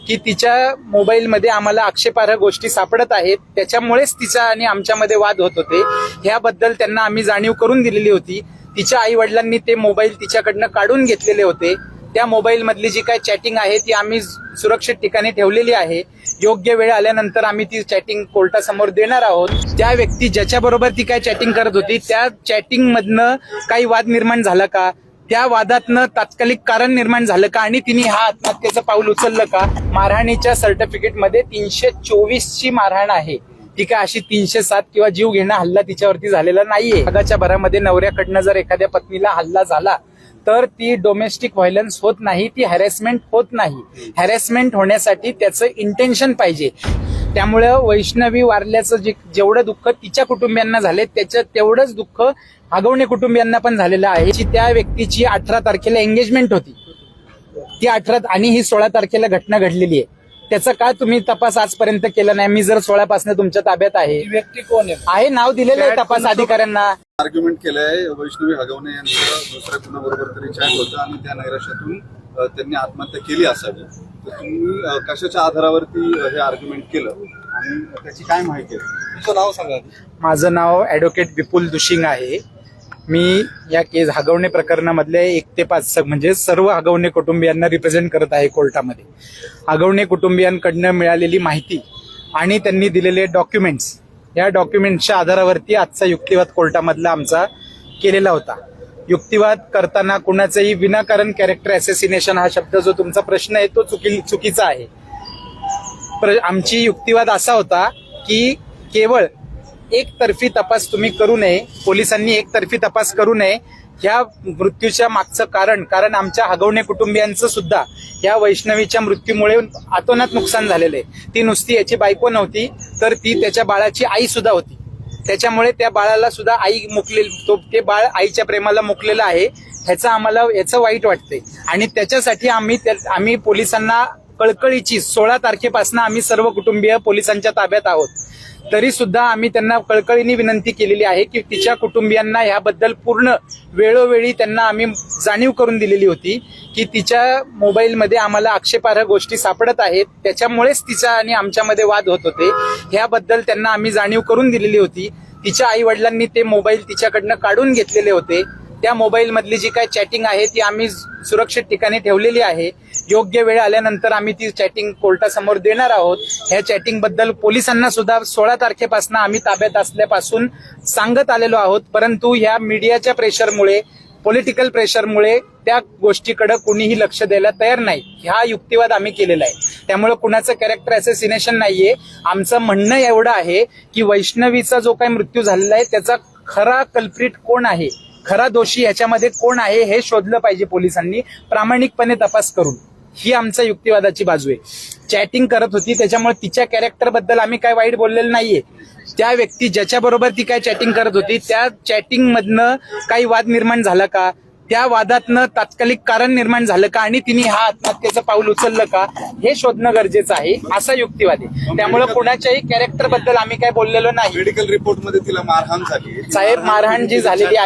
की तिच्या मोबाईलमध्ये आम्हाला आक्षेपार्ह गोष्टी सापडत आहेत, त्याच्यामुळेच तिचा आणि आमच्यामध्ये वाद होत होते. ह्याबद्दल त्यांना आम्ही जाणीव करून दिलेली होती. तिच्या आई वडिलांनी ते मोबाईल तिच्याकडनं काढून घेतलेले होते. त्या मोबाईल मधली जी काय चॅटिंग आहे ती आम्ही सुरक्षित ठिकाणी ठेवलेली आहे. योग्य वेळ आल्यानंतर आम्ही ती चॅटिंग कोर्टासमोर देणार आहोत. त्या व्यक्ती ज्याच्याबरोबर ती काय चॅटिंग करत होती त्या चॅटिंग मधनं काही वाद निर्माण झाला का, त्या वादातनं तात्कालिक कारण निर्माण झालं का आणि तिने हा आत्महत्येचं पाऊल उचललं का. मारहाणीच्या सर्टिफिकेटमध्ये 324 ची मारहाण आहे. ती काय अशी 307 किंवा जीव घेणं हल्ला तिच्यावरती झालेला नाहीये. रागाच्या भरामध्ये नवऱ्याकडनं जर एखाद्या पत्नीला हल्ला झाला तर ती डोमेस्टिक व्हायलन्स होत नाही, ती हॅरेसमेंट होत नाही. हॅरेसमेंट होण्यासाठी त्याचं इंटेन्शन पाहिजे. त्यामुळे वैष्णवी वारल्याचं जेवढं दुःख तिच्या कुटुंबियांना झाले त्याचं तेवढंच दुःख हगवणे कुटुंबियांना पण झालेलं आहे. त्या व्यक्तीची 18 तारखेला एंगेजमेंट होती, ती 18 आणि ही 16 तारखेला घटना घडलेली आहे. त्याचा का तुम्ही तपास आजपर्यंत केला नाही? मी जर 16 पासून तुमच्या ताब्यात आहे. व्यक्ती कोण आहे नाव दिलेलं आहे तपास अधिकाऱ्यांना. आर्ग्युमेंट केलंय वैष्णवी हगवणे यांचं दुसऱ्या कुणाबरोबर तरी चॅट होतं आणि त्या नैराश्यातून त्यांनी आत्महत्या केली असावी. तर तुम्ही कशाच्या आधारावरती हे आर्ग्युमेंट केलं आणि त्याची काय माहिती आहे? तुमचं नाव सांगा. माझं नाव ॲडव्होकेट विपुल दुशिंग आहे. मी या केस हगवणे प्रकरणामधले 1 ते 5 म्हणजे सर्व हगवणे कुटुंबियांना रिप्रेझेंट करत आहे कोर्टामध्ये. हगवणे कुटुंबियांकडनं मिळालेली माहिती आणि त्यांनी दिलेले डॉक्युमेंट्स, या डॉक्युमेंट्सच्या आधारावरती आजचा युक्तिवाद कोर्टामधला आमचा केलेला होता. युक्तिवाद करताना कुणाचंही विनाकारण कॅरेक्टर ॲसेसिनेशन हा शब्द जो तुमचा प्रश्न आहे तो चुकीचा आहे. आमची युक्तिवाद असा होता की केवळ एकतर्फी तपास तुम्ही करू नये, पोलिसांनी एकतर्फी तपास करू नये. ह्या मृत्यूच्या मागचं कारण आमच्या हगवणे कुटुंबियांचं सुद्धा या वैष्णवीच्या मृत्यूमुळे अतोनात नुकसान झालेलं आहे. ती नुसती याची बायको नव्हती तर ती त्याच्या बाळाची आई सुद्धा होती. त्याच्यामुळे त्या बाळाला सुद्धा आई मुकलेली, ते बाळ आईच्या प्रेमाला मुकलेलं आहे. याचं वाईट वाटतंय आणि त्याच्यासाठी आम्ही पोलिसांना कळकळीची 16 तारखेपासून आम्ही सर्व कुटुंबीय पोलिसांच्या ताब्यात आहोत. तरी सुद्धा आम्ही त्यांना कळकळीने विनंती केलेली आहे की तिच्या कुटुंबियांना याबद्दल पूर्ण वेळोवेळी त्यांना आम्ही जाणीव करून दिलेली होती की तिच्या मोबाईलमध्ये आम्हाला आक्षेपार्ह गोष्टी सापडत आहेत, त्याच्यामुळेच तिचा आणि आमच्यामध्ये वाद होत होते. ह्याबद्दल त्यांना आम्ही जाणीव करून दिलेली होती. तिच्या आई वडिलांनी ते मोबाईल तिच्याकडनं काढून घेतलेले होते. त्या मोबाईल मधली जी काय चॅटिंग आहे ती आम्ही सुरक्षित ठिकाणी ठेवलेली आहे. योग्य वेळ आल्यानंतर आम्ही ती चॅटिंग कोर्टासमोर देणार आहोत. ह्या चॅटिंग बद्दल पोलिसांना सुद्धा 16 तारखेपासून आम्ही ताब्यात असल्यापासून सांगत आलेलो आहोत. परंतु ह्या मीडियाच्या प्रेशरमुळे, पॉलिटिकल प्रेशरमुळे त्या गोष्टीकडे कुणीही लक्ष द्यायला तयार नाही. हा युक्तिवाद आम्ही केलेला आहे. त्यामुळे कुणाचं कॅरेक्टर ॲसेसिनेशन नाहीये. आमचं म्हणणं एवढं आहे की वैष्णवीचा जो काही मृत्यू झालेला आहे त्याचा खरा कल्प्रिट कोण आहे, खरा दोषी याच्यामध्ये कोण आहे हे शोधलं पाहिजे पोलिसांनी प्रामाणिकपणे तपास करून. ही आमच्या युक्तिवादाची बाजू आहे. चॅटिंग करत होती त्याच्यामुळे तिच्या कॅरेक्टर बद्दल आम्ही काय वाईट बोललेलं नाहीये. त्या व्यक्ती ज्याच्याबरोबर ती काय चॅटिंग करत होती त्या चॅटिंग मधनं काही वाद निर्माण झाला का, त्या वादातनं तात्कालिक कारण निर्माण झालं का आणि तिने हा आत्महत्येचं पाऊल उचललं का हे शोधणं गरजेचं आहे. असा युक्तिवाद आहे. त्यामुळे कुणाच्याही कॅरेक्टर बद्दल आम्ही काय बोललेलो नाही. मेडिकल रिपोर्ट मध्ये तिला मारहाण झाली साहेब. मारहाण जी झालेली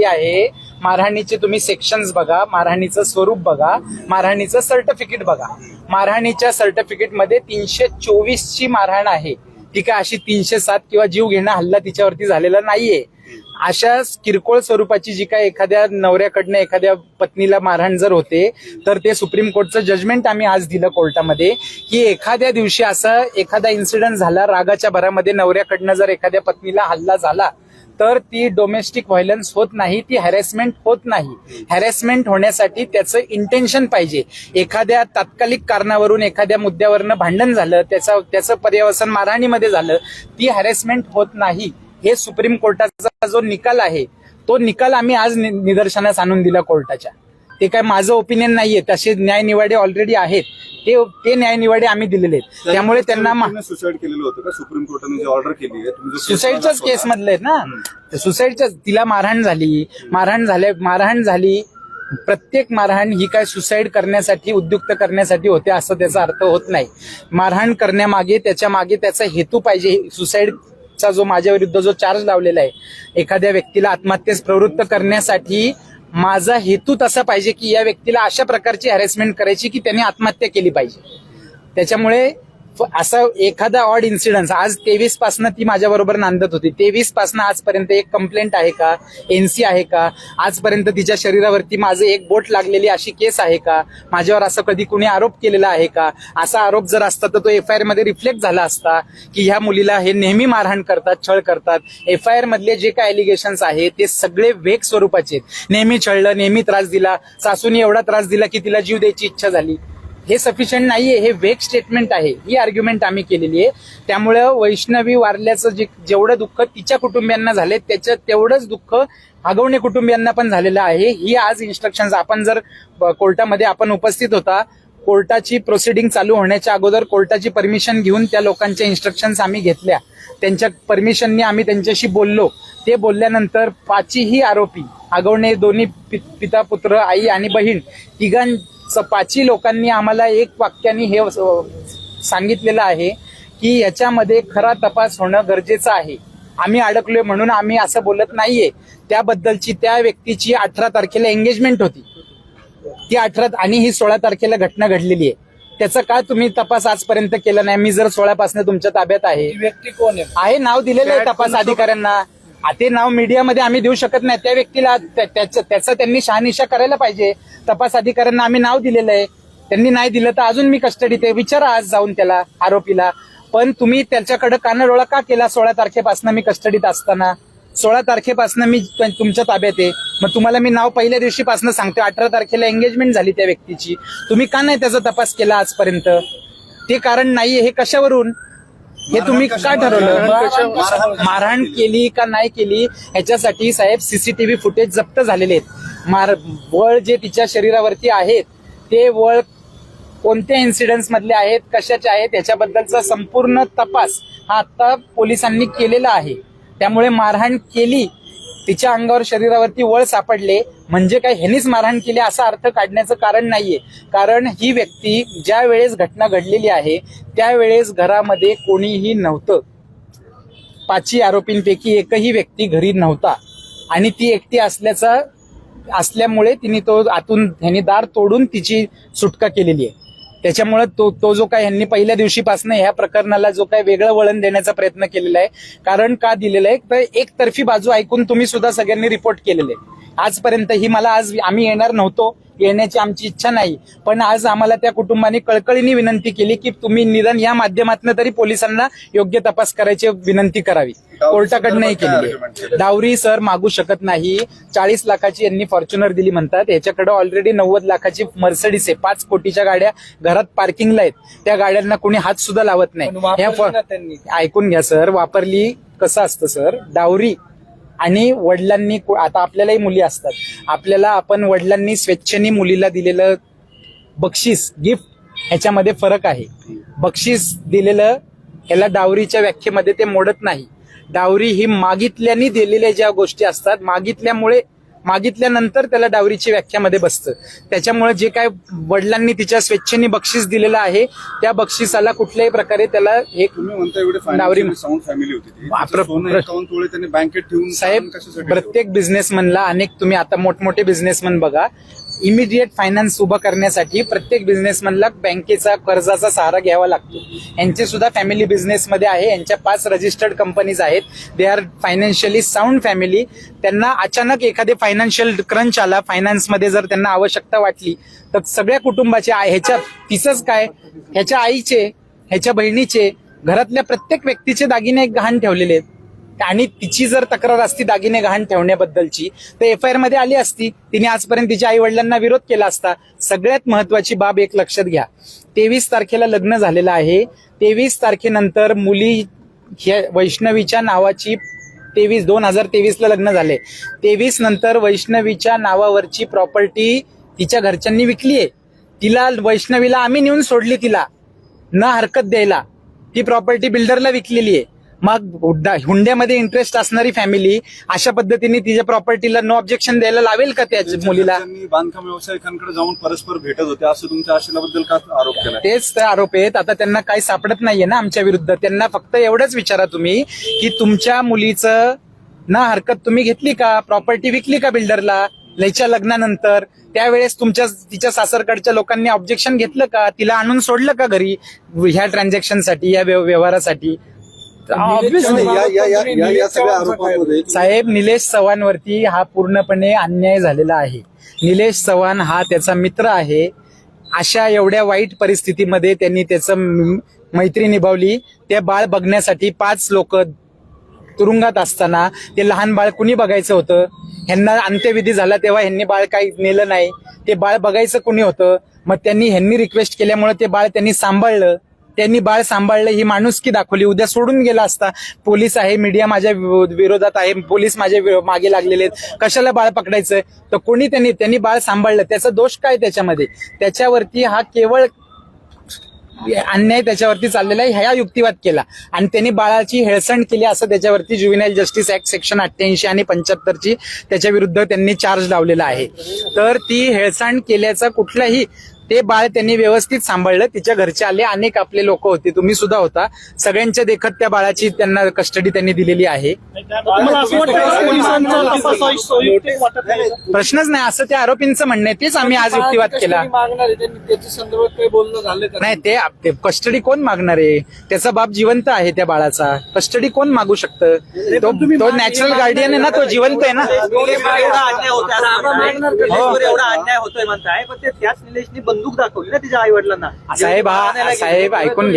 आहे, मारहाणीचे तुम्ही सेक्शन्स बघा, मारहाणीचं स्वरूप बघा, मारहाणीचं सर्टिफिकेट बघा. मारहाणीच्या सर्टिफिकेटमध्ये 324 ची मारहाण आहे. ती काय अशी 307 किंवा जीव घेणं हल्ला तिच्यावरती झालेला नाहीये. अशा किरकोळ स्वरूपाची जी काय एखाद्या नवऱ्याकडनं एखाद्या पत्नीला मारहाण जर होते तर ते सुप्रीम कोर्टचं जजमेंट आम्ही आज दिलं कोर्टामध्ये की एखाद्या दिवशी असं एखादा इन्सिडेंट झाला, रागाच्या भरामध्ये नवऱ्याकडनं जर एखाद्या पत्नीला हल्ला झाला तर ती डोमेस्टिक व्हायलन्स होत नाही, ती हॅरेसमेंट होत नाही. हॅरेसमेंट होण्यासाठी त्याचं इंटेन्शन पाहिजे. एखाद्या तात्कालिक कारणावरून एखाद्या मुद्द्यावरनं भांडण झालं, त्याचं पर्यवसन मारहाणीमध्ये झालं, ती हॅरेसमेंट होत नाही. हे सुप्रीम कोर्टाचा जो निकाल आहे तो निकाल आम्ही आज निदर्शनास आणून दिला कोर्टाच्या. ते काय माझं ओपिनियन नाहीये, तसे न्यायनिवाडे ऑलरेडी आहेत. ते न्यायनिवाडे आम्ही दिलेले आहेत. त्यामुळे त्यांना सुसाईड केलेलं होतं का? सुप्रीम कोर्टाने जी ऑर्डर केली आहे सुसाईडच्याच केस मधले आहेत ना. सुसाईडच्या, तिला मारहाण झाली. प्रत्येक मारहाण ही काय सुसाईड करण्यासाठी, उद्युक्त करण्यासाठी होते असं त्याचा अर्थ होत नाही. मारहाण करण्यामागे त्याच्या मागे त्याचा हेतू पाहिजे. सुसाईडचा जो माझ्या विरुद्ध जो चार्ज लावलेला आहे, एखाद्या व्यक्तीला आत्महत्येस प्रवृत्त करण्यासाठी माझा हेतू तसा पाहिजे की या व्यक्तीला अशा प्रकारची हॅरेसमेंट करायची की त्यांनी आत्महत्या केली पाहिजे. त्याच्यामुळे असा एखादा ऑड इन्सिडन्स, आज 23 पासनं ती माझ्याबरोबर नांदत होती, 23 पासनं आजपर्यंत एक कंप्लेंट आहे का, एनसी आहे का, आजपर्यंत तिच्या शरीरावरती माझं एक बोट लागलेली अशी केस आहे का, माझ्यावर असं कधी कुणी आरोप केलेला आहे का, असा आरोप जर असता तर तो FIR मध्ये रिफ्लेक्ट झाला असता की ह्या मुलीला हे नेहमी मारहाण करतात, छळ करतात. FIR मधले जे काय एलिगेशन्स आहेत ते सगळे वेग स्वरूपाचे आहेत. नेहमी छळलं, नेहमी त्रास दिला, सासूने एवढा त्रास दिला की तिला जीव द्यायची इच्छा झाली. हे सफिशियंट नाहीये, हे वेग स्टेटमेंट आहे. ही आर्ग्युमेंट आम्ही केलेली आहे. त्यामुळे वैष्णवी वारल्याचं जेवढं दुःख तिच्या कुटुंबियांना झाले त्याच्यात तेवढंच दुःख हगवणे कुटुंबियांना पण झालेलं आहे. ही आज इन्स्ट्रक्शन्स आपण जर कोर्टामध्ये आपण उपस्थित होता, कोर्टाची प्रोसिडिंग चालू होण्याच्या अगोदर कोर्टाची परमिशन घेऊन त्या लोकांच्या इन्स्ट्रक्शन्स आम्ही घेतल्या. त्यांच्या परमिशननी आम्ही त्यांच्याशी बोललो. ते बोलल्यानंतर 5ही आरोपी हगवणे, दोन्ही पिता पुत्र, आई आणि बहीण, तिघांचं 5ही लोकांनी आम्हाला एक वाक्याने हे सांगितलेलं आहे की याच्यामध्ये खरा तपास होणं गरजेचं आहे. आम्ही अडकलोय म्हणून आम्ही असं बोलत नाहीये. त्याबद्दलची त्या व्यक्तीची 18 तारखेला एंगेजमेंट होती, ती 18 आणि ही 16 तारखेला घटना घडलेली आहे. त्याचा का तुम्ही तपास आजपर्यंत केला नाही? मी जर 16 पासून तुमच्या ताब्यात आहे, व्यक्ती कोण आहे? नाव दिलेलं आहे तपास अधिकाऱ्यांना. ते नाव मीडियामध्ये आम्ही देऊ शकत नाही. त्या व्यक्तीला त्याचा त्यांनी शहानिशा करायला पाहिजे. तपास अधिकाऱ्यांना आम्ही नाव दिलेलं आहे, त्यांनी नाही दिलं तर अजून मी कस्टडीत आहे. विचारा आज जाऊन त्याला, आरोपीला. पण तुम्ही त्याच्याकडे कानडोळा का केला 16 तारखेपासून मी कस्टडीत असताना? 16 तारखेपासून मी तुमच्या ताब्यात आहे. मग तुम्हाला मी नाव पहिल्या दिवशीपासून सांगतोय. 18 तारखेला एंगेजमेंट झाली त्या व्यक्तीची. तुम्ही का नाही त्याचा तपास केला आजपर्यंत? ते कारण नाहीये. हे कशावरून? हे तुम्ही का ठरवलं? मारहाण केली का नाही केली ह्याच्यासाठी साहेब CCTV फुटेज जप्त झालेले आहेत. वळ जे तिच्या शरीरावरती आहेत ते वळ कोणत्या इन्सिडेंट्स मधले आहेत, कशाचे आहेत, याच्याबद्दलचा संपूर्ण तपास हा आता पोलिसांनी केलेला आहे. त्यामुळे मारहाण केली, तिच्या अंगावर शरीरावरती वळ सापडले म्हणजे काय ह्यांनीच मारहाण केली असा अर्थ काढण्याचं कारण नाहीये. कारण ही व्यक्ती ज्या वेळेस घटना घडलेली आहे त्यावेळेस घरामध्ये कोणीही नव्हतं. 5ही आरोपींपैकी एकही व्यक्ती घरी नव्हता आणि ती एकटी असल्यामुळे तिने ह्यांनी दार तोडून तिची सुटका केलेली आहे. त्याच्यामुळे तो जो काय ह्यांनी पहिल्या दिवशीपासून ह्या प्रकरणाला जो काय वेगळं वळण देण्याचा प्रयत्न केलेला आहे. कारण का दिलेलं आहे तर एकतर्फी बाजू ऐकून तुम्ही सुद्धा सगळ्यांनी रिपोर्ट केलेले. आजपर्यंत आज आम्ही येणार नव्हतो, येण्याची आमची इच्छा नाही, पण आज आम्हाला त्या कुटुंबाने कळकळीने विनंती केली की तुम्ही निदान या माध्यमातून तरी पोलिसांना योग्य तपास करायची विनंती करावी. कोर्टाकडनंही केलेली आहे. डावरी सर मागू शकत नाही. 40 लाखाची यांनी फॉर्च्युनर दिली म्हणतात. याच्याकडे ऑलरेडी 90 लाखाची मर्सिडीज आहे. 5 कोटीच्या गाड्या घरात पार्किंगला आहेत. त्या गाड्यांना कोणी हात सुद्धा लावत नाही. ऐकून घ्या सर, वापरली कसं असतं सर, डावरी आणि वडिलांनी, आता आपल्यालाही मुली असतात, आपण वडिलांनी स्वेच्छेने मुलीला दिलेलं बक्षीस, गिफ्ट, ह्याच्यामध्ये फरक आहे. बक्षीस दिलेलं ह्याला डावरीच्या व्याख्येमध्ये ते मोडत नाही. डावरी ही मागितल्याने दिलेल्या ज्या गोष्टी असतात, मागितल्यानंतर त्याला डावरीची व्याख्यामध्ये बसतं. त्याच्यामुळे जे काय वडिलांनी तिच्या स्वेच्छेने बक्षीस दिलेलं आहे त्या बक्षिसाला कुठल्याही प्रकारे त्याला एक तुम्ही म्हणता एवढे डावरी साऊंड फॅमिली होती ती. सोनं तोळे त्यांनी बँकेत ठेवून साहेब, प्रत्येक बिझनेसमनला तुम्ही आता मोठमोठे बिझनेसमन बघा, इमिडिएट फायनान्स उभं करण्यासाठी प्रत्येक बिझनेसमनला बँकेचा कर्जाचा सहारा घ्यावा लागतो. यांचे सुद्धा फॅमिली बिझनेसमध्ये आहे. यांच्या 5 रजिस्टर्ड कंपनीज आहेत. They are financially sound family. त्यांना अचानक एखादे फायनान्शियल क्रंच आला, फायनान्समध्ये जर त्यांना आवश्यकता वाटली तर सगळ्या कुटुंबाचे, तिचंच काय, ह्याच्या आईचे, ह्याच्या बहिणीचे, घरातल्या प्रत्येक व्यक्तीचे दागिने गहाण ठेवलेले आहेत. आणि तिची जर तक्रार असती दागिने गहाण ठेवण्याबद्दलची तर FIR मध्ये आली असती. तिने आजपर्यंत तिच्या आई वडिलांना विरोध केला असता. सगळ्यात महत्वाची बाब एक लक्षात घ्या, 23 तारखेला लग्न झालेलं आहे. 23 तारखेनंतर मुली वैष्णवीच्या नावाची 2023ला लग्न झाले. 23 नंतर वैष्णवीच्या नावावरची प्रॉपर्टी तिच्या घरच्यांनी विकली आहे. तिला, वैष्णवीला आम्ही नेऊन सोडली, तिला न हरकत द्यायला. ती प्रॉपर्टी बिल्डरला विकलेली आहे. मग हुंड्यामध्ये इंटरेस्ट असणारी फॅमिली अशा पद्धतीने तिच्या प्रॉपर्टीला नो ऑब्जेक्शन द्यायला लावेल का त्या मुलीला? बांधकाम व्यावसायिकांकडे जाऊन परस्पर भेटत होते असं तुमच्या आशेबद्दल का आरोप केला? तेच तर आरोप आहेत. आता त्यांना काही सापडत नाहीये ना आमच्या विरुद्ध. त्यांना फक्त एवढंच विचारा तुम्ही की तुमच्या मुलीचं ना हरकत तुम्ही घेतली का, प्रॉपर्टी विकली का बिल्डरला? लयच्या लग्नानंतर त्यावेळेस तिच्या सासरकडच्या लोकांनी ऑब्जेक्शन घेतलं का? तिला आणून सोडलं का घरी ह्या ट्रान्झॅक्शनसाठी, या व्यवहारासाठी? Obviously. या सगळ्या आरोपांमध्ये साहेब, निलेश चव्हाणवरती हा पूर्णपणे अन्याय झालेला आहे. निलेश चव्हाण हा त्याचा मित्र आहे. अशा एवढ्या वाईट परिस्थितीमध्ये त्यांनी त्याचं मैत्री निभावली. ते बाळ बघण्यासाठी 5 लोक तुरुंगात असताना ते लहान बाळ कुणी बघायचं होतं? ह्यांना अंत्यविधी झाला तेव्हा ह्यांनी बाळ काही नेलं नाही. ते बाळ बघायचं कुणी होतं? मग ह्यांनी रिक्वेस्ट केल्यामुळे ते बाळ त्यांनी सांभाळलं. त्यांनी बाळ सांभाळलं, ही माणुसकी दाखवली. उद्या सोडून गेला असता. पोलीस आहे, मीडिया माझ्या विरोधात आहे, पोलीस माझ्या मागे लागलेले आहेत, कशाला बाळ पकडायचं? तर कोणी त्यांनी बाळ सांभाळलं, त्याचा दोष काय त्याच्यामध्ये? त्याच्यावरती हा केवळ अन्याय त्याच्यावरती चाललेला आहे, ह्या युक्तिवाद केला आणि त्यांनी बाळाची हेळसांड केली असं त्याच्यावरती ज्युव्हेनाइल जस्टिस ऍक्ट सेक्शन 88 आणि 75 त्याच्या विरुद्ध त्यांनी चार्ज लावलेला आहे. तर ती हेळसांड केल्याचा कुठलाही, ते बाळ त्यांनी व्यवस्थित सांभाळलं. तिच्या घरचे आले, अनेक आपले लोक होते, तुम्ही सुद्धा होता. सगळ्यांच्या देखत त्या बाळाची त्यांना कस्टडी त्यांनी दिलेली आहे. प्रश्नच नाही असं त्या आरोपींचं म्हणणं आहे. तेच आम्ही आज युक्तिवाद केला. नाही, ते कस्टडी कोण मागणार आहे? त्याचा बाप जिवंत आहे, त्या बाळाचा कस्टडी कोण मागू शकतं? तो नॅचरल गार्डियन आहे ना, तो जिवंत आहे ना. एवढा अन्याय होतोय म्हणताय, पण त्याच निलेशनी बंदूक दाखवली ना तिच्या आई वडिलांना. साहेब ऐकून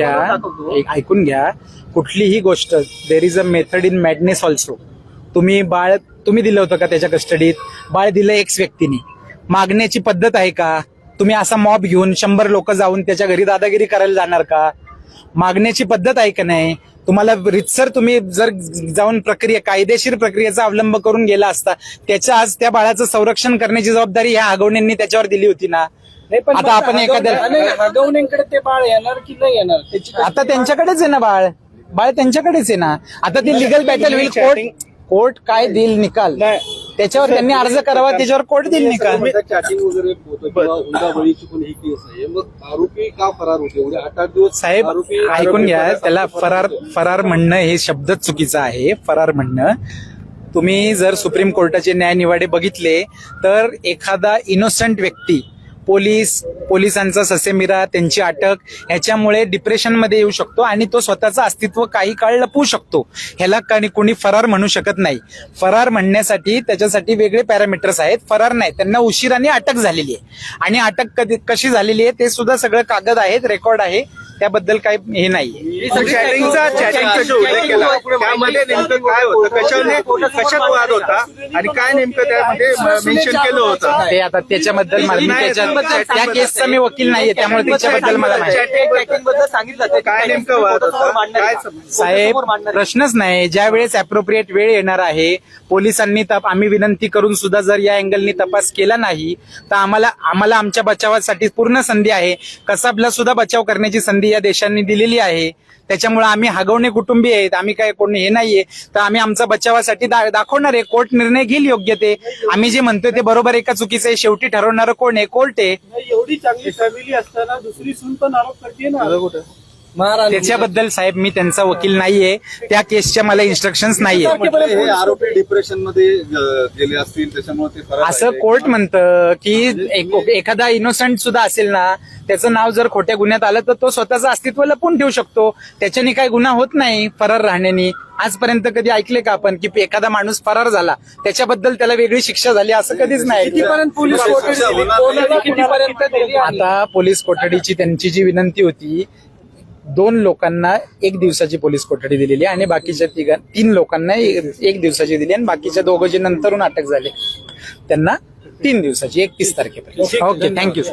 घ्या. कुठलीही गोष्ट, there is a method in madness also. तुम्ही दिलं होतं का त्याच्या कस्टडीत? बाळ दिलं एक्स व्यक्तीने. मागण्याची पद्धत आहे का? तुम्ही असा मॉब घेऊन 100 लोक जाऊन त्याच्या घरी दादागिरी करायला जाणार का? मागण्याची पद्धत आहे का नाही? तुम्हाला रितसर तुम्ही जर जाऊन कायदेशीर प्रक्रियेचा अवलंब करून गेला असता, आज त्या बाळाचं संरक्षण करण्याची जबाबदारी ह्या आगवण्यांनी त्याच्यावर दिली होती ना. आता आपण हगवण्यांकडे ते बाळ येणार की नाही येणार? आता त्यांच्याकडेच आहे ना बाळ त्यांच्याकडेच आहे ना. आता ती लिगल बॅटल होईल. कोर्ट काय देईल निकाल त्याच्यावर त्यांनी अर्ज करावा, त्याच्यावर कोर्ट देईल निकाल. चॅटिंग वगैरे होतं किंवा हुंडाबळीची पण ही केस आहे, मग आरोपी का फरार होते? एवढे 8-8 दिवस साहेब ऐकून घ्या, त्याला फरार म्हणणं हे शब्दच चुकीचं आहे. फरार म्हणणं, तुम्ही जर सुप्रीम कोर्टाचे न्यायनिवाडे बघितले तर एखादा इनोसंट व्यक्ती, पोलिसांचा ससेमिरा, त्यांची अटक, ह्याच्यामुळे डिप्रेशनमध्ये येऊ शकतो आणि तो स्वतःचं अस्तित्व काही काळ लपवू शकतो. ह्याला कोणी फरार म्हणू शकत नाही. फरार म्हणण्यासाठी त्याच्यासाठी वेगळे पॅरामीटर्स आहेत. फरार नाही, त्यांना उशिराने अटक झालेली आहे आणि अटक कशी झालेली आहे ते सुद्धा सगळं कागद आहेत, रेकॉर्ड आहे, त्याबद्दल काही हे नाही. चॅटिंगचा जो उल्लेख केला त्यामध्ये नेमकं काय होतं, कशात वाद होता आणि काय नेमकं त्यामध्ये मेन्शन केलं होतं? ते आता त्याच्याबद्दल त्या केसचा मी वकील नाहीये, त्यामुळे त्याच्याबद्दल मला माहिती. सांगितलं काय नेमकं वाद होता, काय साहेब प्रश्नच नाही. ज्या वेळेस अप्रोप्रिएट वेळ येणार आहे, पोलिसांनी आम्ही विनंती करून सुद्धा जर या अँगलनी तपास केला नाही तर आम्हाला आमच्या बचावासाठी पूर्ण संधी आहे. कसाबला सुद्धा बचाव करण्याची संधी या देशांनी दिलेली आहे. त्याच्यामुळे आम्ही हगवणे कुटुंबी आहेत, आम्ही काय कोणी हे नाहीये, तर आम्ही आमचा बचावासाठी दाखवणार आहे. कोर्ट निर्णय घेईल योग्य ते. आम्ही जे म्हणतोय ते बरोबर आहे का चुकीचं आहे, शेवटी ठरवणारं कोण आहे? कोर्ट आहे. एवढी चांगली फॅमिली असताना दुसरी सून पण आरोप करते ना. त्याच्याबद्दल साहेब मी त्यांचा वकील नाहीये, त्या केसच्या मला इन्स्ट्रक्शन्स नाहीये. हे आरोपी डिप्रेशन मध्ये गेले असतील त्याच्यामुळे ते फरार असं झाले. कोर्ट म्हणतं की एखादा इनोसंट सुद्धा असेल ना, त्याचं नाव जर खोट्या गुन्ह्यात आलं तर तो स्वतःचं अस्तित्व लपवून ठेवू शकतो. त्याच्याने काही गुन्हा होत नाही फरार राहण्याने. आजपर्यंत कधी ऐकले का आपण की एखादा माणूस फरार झाला त्याच्याबद्दल त्याला वेगळी शिक्षा झाली? असं कधीच नाही. आता पोलीस कोठडीची त्यांची जी विनंती होती, 2 लोकांना 1 दिवसाची पोलीस कोठडी दिलेली आणि बाकीच्या 3 लोकांना 1 दिवसाची दिली आणि बाकीच्या 2 जे नंतरून अटक झाले त्यांना 3 दिवसाची 31 तारखेपर्यंत. Okay, thank you sir.